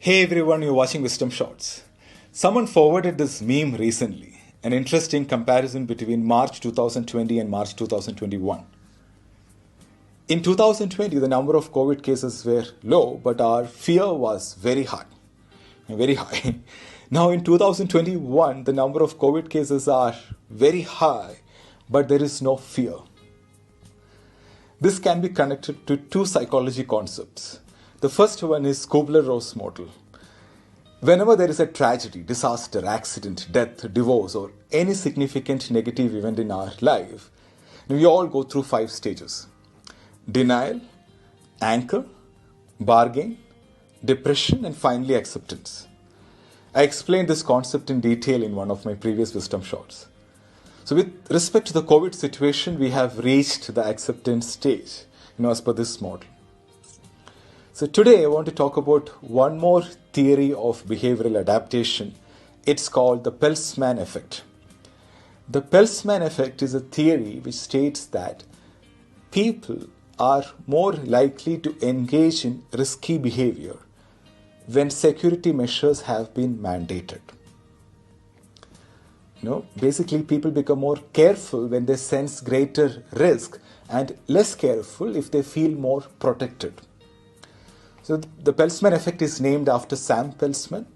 Hey everyone, you're watching Wisdom Shots. Someone forwarded this meme recently, an interesting comparison between March 2020 and March 2021. In 2020, the number of COVID cases were low, but our fear was very high. Very high. Now in 2021, the number of COVID cases are very high, but there is no fear. This can be connected to two psychology concepts. The first one is Kubler-Ross model. Whenever there is a tragedy, disaster, accident, death, divorce, or any significant negative event in our life, we all go through 5 stages: denial, anchor, bargain, depression, and finally acceptance. I explained this concept in detail in one of my previous Wisdom Shots. So with respect to the COVID situation, we have reached the acceptance stage, as per this model. So today I want to talk about one more theory of behavioral adaptation. It's called the Peltzman effect. The Peltzman effect is a theory which states that people are more likely to engage in risky behavior when security measures have been mandated. Basically people become more careful when they sense greater risk and less careful if they feel more protected. So the Peltzman effect is named after Sam Peltzman.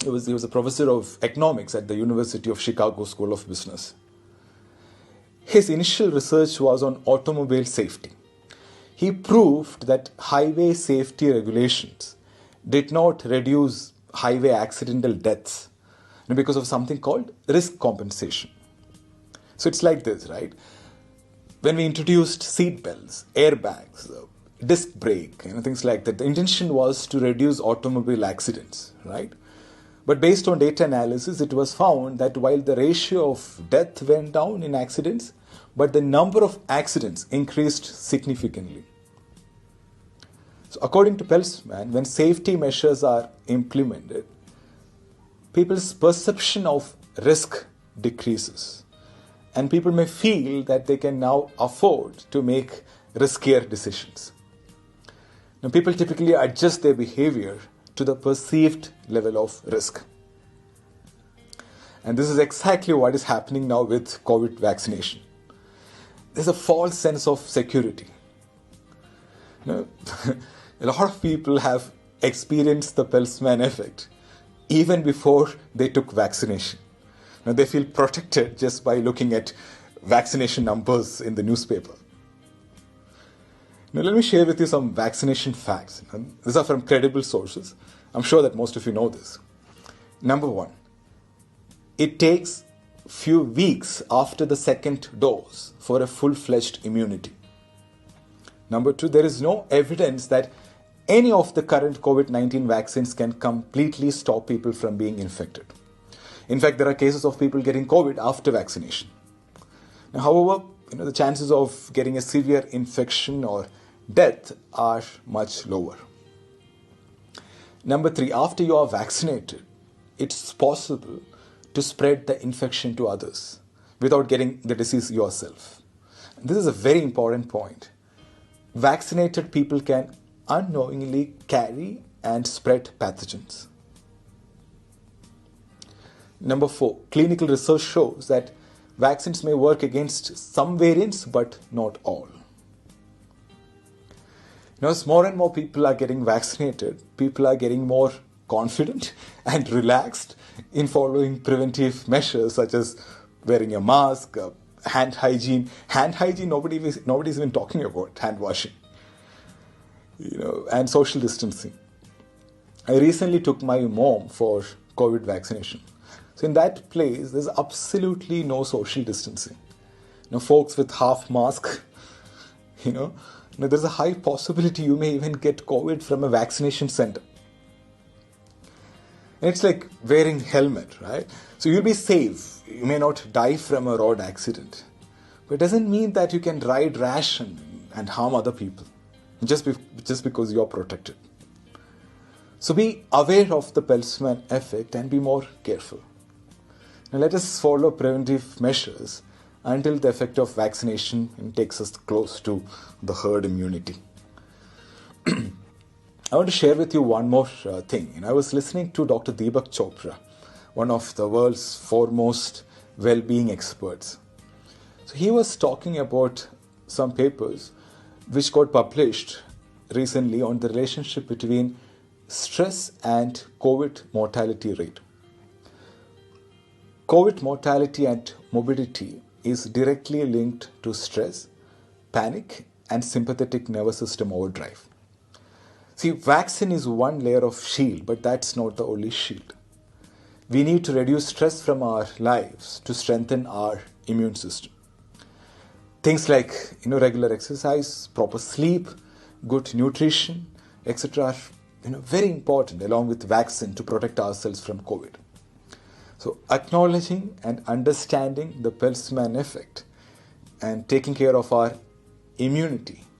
He was a professor of economics at the University of Chicago School of Business. His initial research was on automobile safety. He proved that highway safety regulations did not reduce highway accidental deaths because of something called risk compensation. So it's like this, right? When we introduced seat belts, airbags, disc brake, things like that, the intention was to reduce automobile accidents, right? But based on data analysis, it was found that while the ratio of death went down in accidents, but the number of accidents increased significantly. So according to Peltzman, when safety measures are implemented, people's perception of risk decreases, and people may feel that they can now afford to make riskier decisions. Now, people typically adjust their behavior to the perceived level of risk. And this is exactly what is happening now with COVID vaccination. There's a false sense of security. A lot of people have experienced the Peltzman effect even before they took vaccination. Now, they feel protected just by looking at vaccination numbers in the newspaper. Now, let me share with you some vaccination facts. These are from credible sources. I'm sure that most of you know this. Number 1, it takes few weeks after the second dose for a full-fledged immunity. Number 2, there is no evidence that any of the current COVID-19 vaccines can completely stop people from being infected. In fact, there are cases of people getting COVID after vaccination. Now, however, the chances of getting a severe infection or death are much lower. Number 3, after you are vaccinated, it's possible to spread the infection to others without getting the disease yourself. This is a very important point. Vaccinated people can unknowingly carry and spread pathogens. Number 4, clinical research shows that vaccines may work against some variants but not all. As more and more people are getting vaccinated, people are getting more confident and relaxed in following preventive measures such as wearing a mask, hand hygiene. Hand hygiene, nobody's even talking about hand washing, and social distancing. I recently took my mom for COVID vaccination. So in that place, there's absolutely no social distancing. Folks with half mask, there's a high possibility you may even get COVID from a vaccination center. And it's like wearing helmet, right? So you'll be safe. You may not die from a road accident. But it doesn't mean that you can ride rash and harm other people just because you're protected. So be aware of the Peltzman effect and be more careful. Now let us follow preventive measures until the effect of vaccination takes us close to the herd immunity. I want to share with you one more thing. I was listening to Dr. Deepak Chopra, one of the world's foremost well-being experts. So he was talking about some papers which got published recently on the relationship between stress and COVID mortality rate. COVID mortality and morbidity is directly linked to stress, panic, and sympathetic nervous system overdrive. See, vaccine is one layer of shield, but that's not the only shield. We need to reduce stress from our lives to strengthen our immune system. Things like regular exercise, proper sleep, good nutrition, etc. are very important along with vaccine to protect ourselves from COVID. So acknowledging and understanding the Peltzman effect and taking care of our immunity